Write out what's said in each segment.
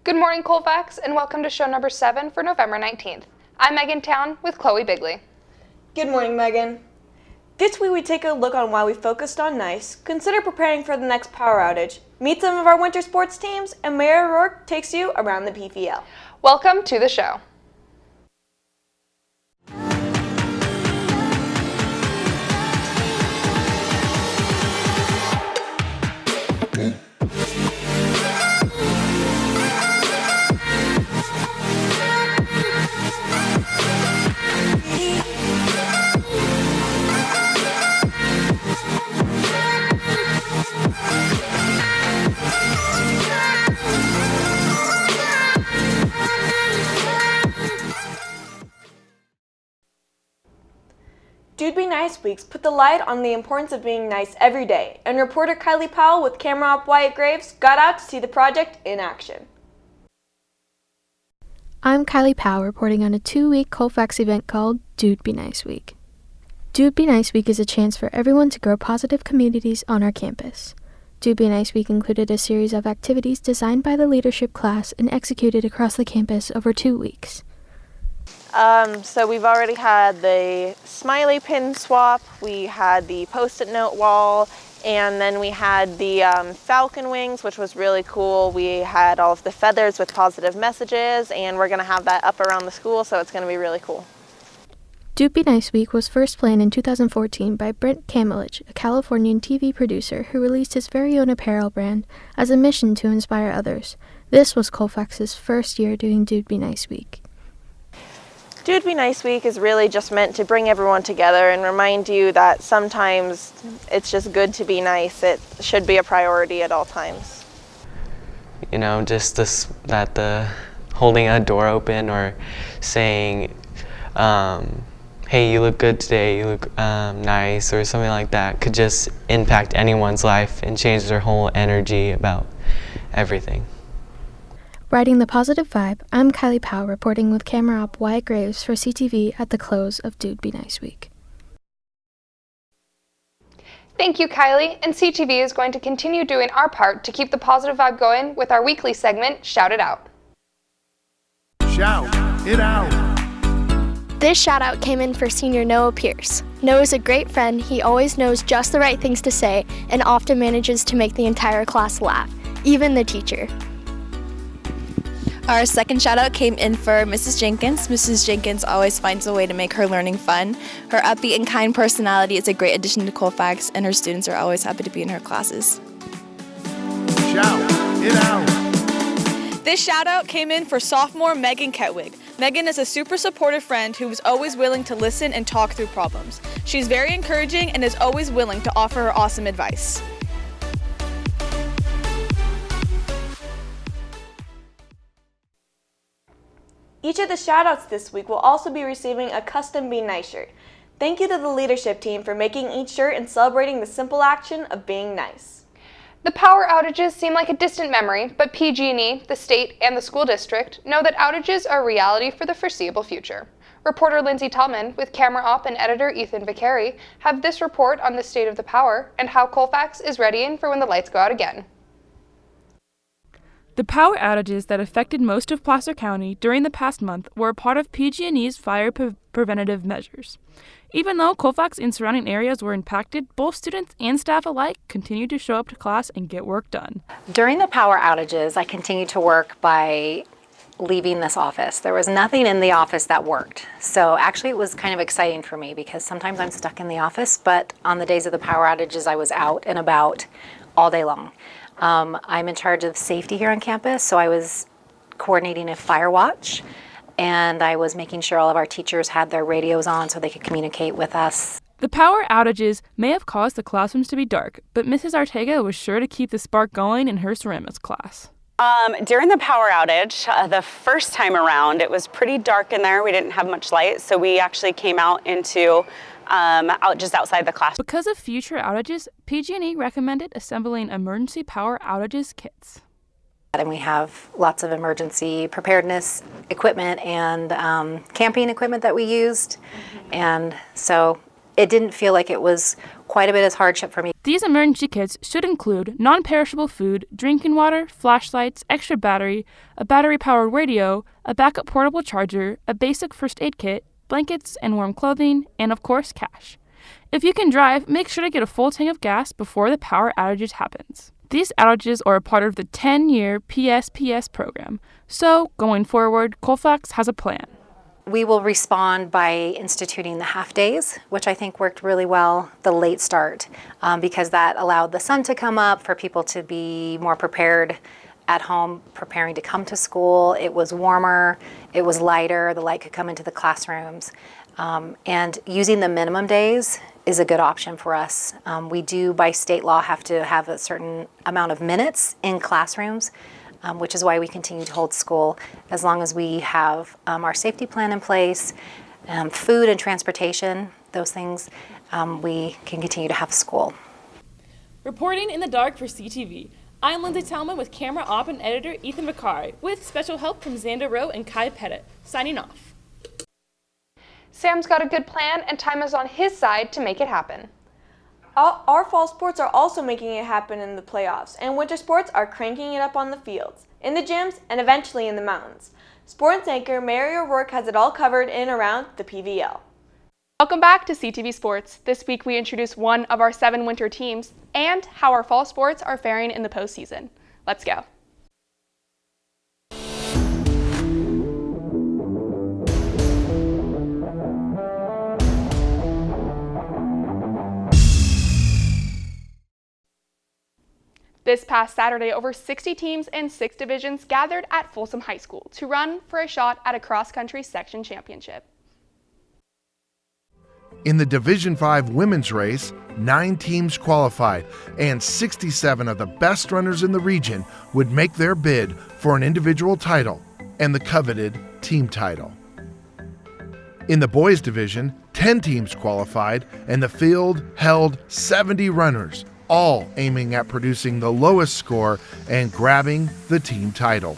Good morning, Colfax, and welcome to show number 7 for November 19th. I'm Megan Town with Chloe Bigley. Good morning, Megan. This week we take a look on why we focused on nice, consider preparing for the next power outage, meet some of our winter sports teams, and Mayor O'Rourke takes you around the PPL. Welcome to the show. Dude Be Nice Weeks put the light on the importance of being nice every day, and reporter Kylie Powell with camera op Wyatt Graves got out to see the project in action. I'm Kylie Powell reporting on a 2-week Colfax event called Dude Be Nice Week. Dude Be Nice Week is a chance for everyone to grow positive communities on our campus. Dude Be Nice Week included a series of activities designed by the leadership class and executed across the campus over 2 weeks. So we've already had the smiley pin swap, we had the post-it note wall, and then we had the falcon wings, which was really cool. We had all of the feathers with positive messages, and we're going to have that up around the school, so it's going to be really cool. Dude Be Nice Week was first planned in 2014 by Brent Kamelich, a Californian TV producer who released his very own apparel brand as a mission to inspire others. This was Colfax's first year doing Dude Be Nice Week. Dude Be Nice Week is really just meant to bring everyone together and remind you that sometimes it's just good to be nice. It should be a priority at all times. You know, just the holding a door open or saying, hey, you look good today, you look nice, or something like that could just impact anyone's life and change their whole energy about everything. Writing the positive vibe, I'm Kylie Powell reporting with camera op Wyatt Graves for CTV at the close of Dude Be Nice Week. Thank you, Kylie, and CTV is going to continue doing our part to keep the positive vibe going with our weekly segment, Shout It Out. Shout it out. This shout out came in for senior Noah Pierce. Noah's a great friend, he always knows just the right things to say, and often manages to make the entire class laugh, even the teacher. Our second shout out came in for Mrs. Jenkins. Mrs. Jenkins always finds a way to make her learning fun. Her upbeat and kind personality is a great addition to Colfax, and her students are always happy to be in her classes. Shout it out. This shout out came in for sophomore Megan Ketwig. Megan is a super supportive friend who is always willing to listen and talk through problems. She's very encouraging and is always willing to offer her awesome advice. Each of the shout-outs this week will also be receiving a custom Be Nice shirt. Thank you to the leadership team for making each shirt and celebrating the simple action of being nice. The power outages seem like a distant memory, but PG&E, the state, and the school district know that outages are a reality for the foreseeable future. Reporter Lindsay Tallman with camera op and editor Ethan Vicari have this report on the state of the power and how Colfax is readying for when the lights go out again. The power outages that affected most of Placer County during the past month were a part of PG&E's fire preventative measures. Even though Colfax and surrounding areas were impacted, both students and staff alike continued to show up to class and get work done. During the power outages, I continued to work by leaving this office. There was nothing in the office that worked. So actually it was kind of exciting for me because sometimes I'm stuck in the office, but on the days of the power outages, I was out and about all day long. I'm in charge of safety here on campus, so I was coordinating a fire watch, and I was making sure all of our teachers had their radios on so they could communicate with us. The power outages may have caused the classrooms to be dark, but Mrs. Arteaga was sure to keep the spark going in her ceramics class. During the power outage, the first time around, it was pretty dark in there. We didn't have much light, so we actually came out into out just outside the class. Because of future outages, PG&E recommended assembling emergency power outages kits. And we have lots of emergency preparedness equipment and camping equipment that we used. And so it didn't feel like it was quite a bit of hardship for me. These emergency kits should include non-perishable food, drinking water, flashlights, extra battery, a battery-powered radio, a backup portable charger, a basic first aid kit, blankets and warm clothing, and of course, cash. If you can drive, make sure to get a full tank of gas before the power outages happens. These outages are a part of the 10-year PSPS program, so going forward, Colfax has a plan. We will respond by instituting the half days, which I think worked really well, the late start, because that allowed the sun to come up for people to be more prepared at home, preparing to come to school. It was warmer, it was lighter, the light could come into the classrooms. And using the minimum days is a good option for us. We do, by state law, have to have a certain amount of minutes in classrooms, which is why we continue to hold school as long as we have our safety plan in place, food and transportation, those things, we can continue to have school. Reporting in the dark for CTV, I'm Lindsay Talman with camera op and editor Ethan Vicari, with special help from Xander Rowe and Kai Pettit, signing off. Sam's got a good plan, and time is on his side to make it happen. Our fall sports are also making it happen in the playoffs, and winter sports are cranking it up on the fields, in the gyms, and eventually in the mountains. Sports anchor Mary O'Rourke has it all covered in and around the PVL. Welcome back to CTV Sports. This week we introduce one of our 7 winter teams and how our fall sports are faring in the postseason. Let's go. This past Saturday, over 60 teams in 6 divisions gathered at Folsom High School to run for a shot at a cross-country section championship. In the Division 5 women's race, 9 teams qualified, and 67 of the best runners in the region would make their bid for an individual title and the coveted team title. In the boys division, 10 teams qualified, and the field held 70 runners, all aiming at producing the lowest score and grabbing the team title.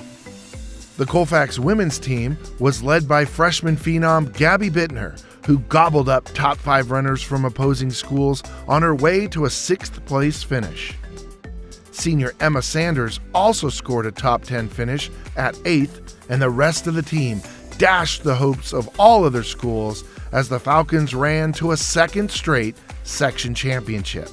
The Colfax women's team was led by freshman phenom Gabby Bittner, who gobbled up top 5 runners from opposing schools on her way to a 6th place finish. Senior Emma Sanders also scored a top 10 finish at 8th, and the rest of the team dashed the hopes of all other schools as the Falcons ran to a 2nd straight section championship.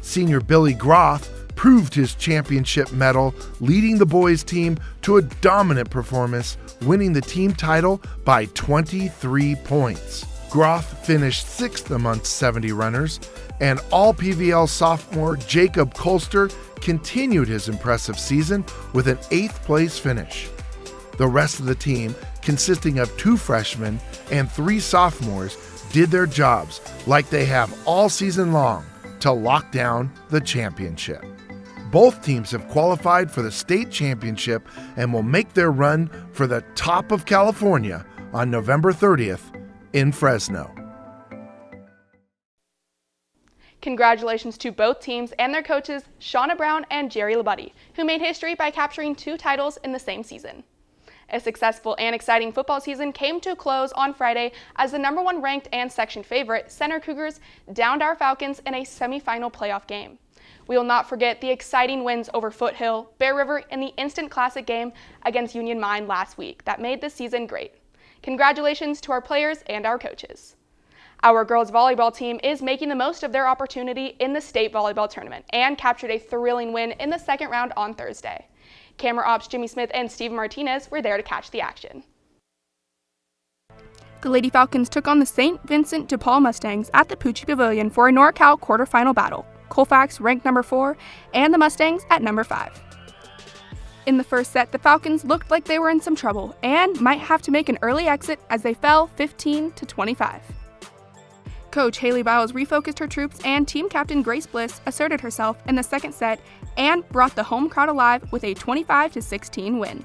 Senior Billy Groth proved his championship medal, leading the boys team to a dominant performance, winning the team title by 23 points. Groth finished 6th amongst 70 runners, and all-PVL sophomore Jacob Colster continued his impressive season with an 8th place finish. The rest of the team, consisting of 2 freshmen and 3 sophomores, did their jobs like they have all season long to lock down the championship. Both teams have qualified for the state championship and will make their run for the top of California on November 30th in Fresno. Congratulations to both teams and their coaches, Shauna Brown and Jerry Labuddy, who made history by capturing 2 titles in the same season. A successful and exciting football season came to a close on Friday as the number 1 ranked and section favorite, Center Cougars, downed our Falcons in a semifinal playoff game. We will not forget the exciting wins over Foothill, Bear River, and the instant classic game against Union Mine last week that made this season great. Congratulations to our players and our coaches. Our girls volleyball team is making the most of their opportunity in the state volleyball tournament and captured a thrilling win in the 2nd round on Thursday. Camera ops Jimmy Smith and Steve Martinez were there to catch the action. The Lady Falcons took on the St. Vincent de Paul Mustangs at the Pucci Pavilion for a NorCal quarterfinal battle. Colfax ranked number 4 and the Mustangs at number 5. In the first set, the Falcons looked like they were in some trouble and might have to make an early exit as they fell 15-25. Coach Haley Biles refocused her troops, and team captain Grace Bliss asserted herself in the 2nd set and brought the home crowd alive with a 25-16 win.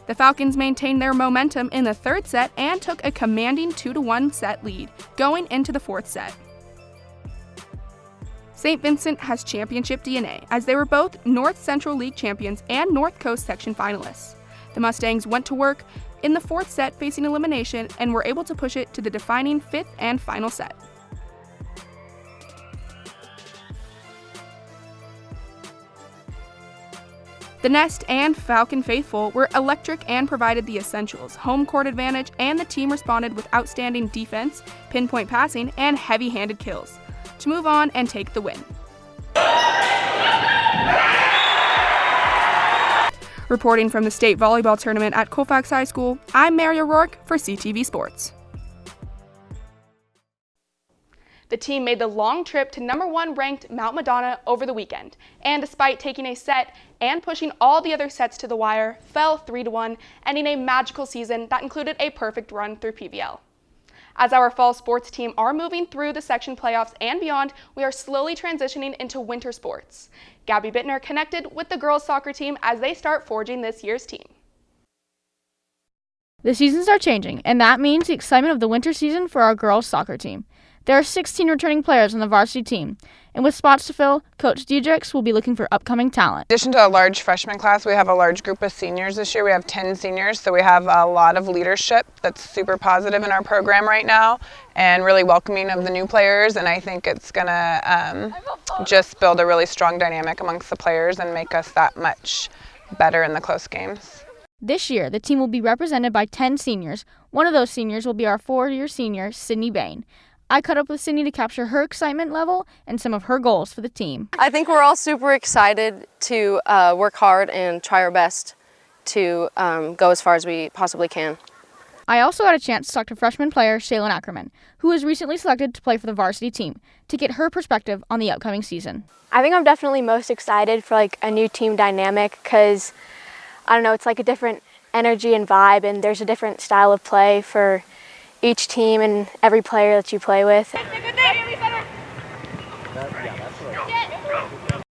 The Falcons maintained their momentum in the 3rd set and took a commanding 2-1 set lead going into the 4th set. St. Vincent has championship DNA, as they were both North Central League champions and North Coast section finalists. The Mustangs went to work in the 4th set facing elimination and were able to push it to the defining 5th and final set. The Nest and Falcon faithful were electric and provided the essentials, home court advantage, and the team responded with outstanding defense, pinpoint passing, and heavy-handed kills to move on and take the win. Reporting from the state volleyball tournament at Colfax High School, I'm Mary O'Rourke for CTV Sports. The team made the long trip to #1 ranked Mount Madonna over the weekend, and despite taking a set and pushing all the other sets to the wire, fell 3-1, ending a magical season that included a perfect run through PVL. As our fall sports team are moving through the section playoffs and beyond, we are slowly transitioning into winter sports. Gabby Bittner connected with the girls soccer team as they start forging this year's team. The seasons are changing, and that means the excitement of the winter season for our girls soccer team. There are 16 returning players on the varsity team, and with spots to fill, Coach Diedrichs will be looking for upcoming talent. In addition to a large freshman class, we have a large group of seniors this year. We have 10 seniors, so we have a lot of leadership that's super positive in our program right now and really welcoming of the new players, and I think it's going to just build a really strong dynamic amongst the players and make us that much better in the close games. This year, the team will be represented by 10 seniors. One of those seniors will be our 4-year senior, Sydney Bain. I caught up with Sydney to capture her excitement level and some of her goals for the team. I think we're all super excited to work hard and try our best to go as far as we possibly can. I also had a chance to talk to freshman player Shaylin Ackerman, who was recently selected to play for the varsity team, to get her perspective on the upcoming season. I think I'm definitely most excited for a new team dynamic because, I don't know, it's like a different energy and vibe, and there's a different style of play for each team and every player that you play with.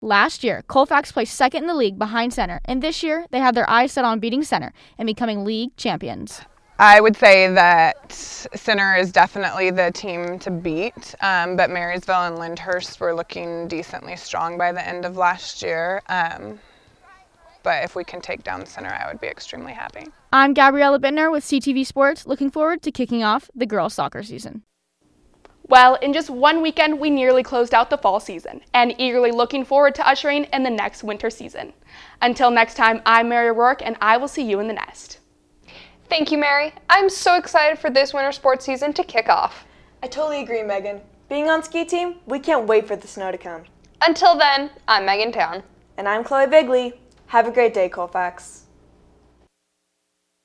Last year, Colfax placed second in the league behind center, and this year they have their eyes set on beating center and becoming league champions. I would say that center is definitely the team to beat, but Marysville and Lyndhurst were looking decently strong by the end of last year. But if we can take down center, I would be extremely happy. I'm Gabriella Bittner with CTV Sports, looking forward to kicking off the girls' soccer season. Well, in just one weekend, we nearly closed out the fall season, and eagerly looking forward to ushering in the next winter season. Until next time, I'm Mary O'Rourke, and I will see you in the nest. Thank you, Mary. I'm so excited for this winter sports season to kick off. I totally agree, Megan. Being on ski team, we can't wait for the snow to come. Until then, I'm Megan Town. And I'm Chloe Bigley. Have a great day, Colfax.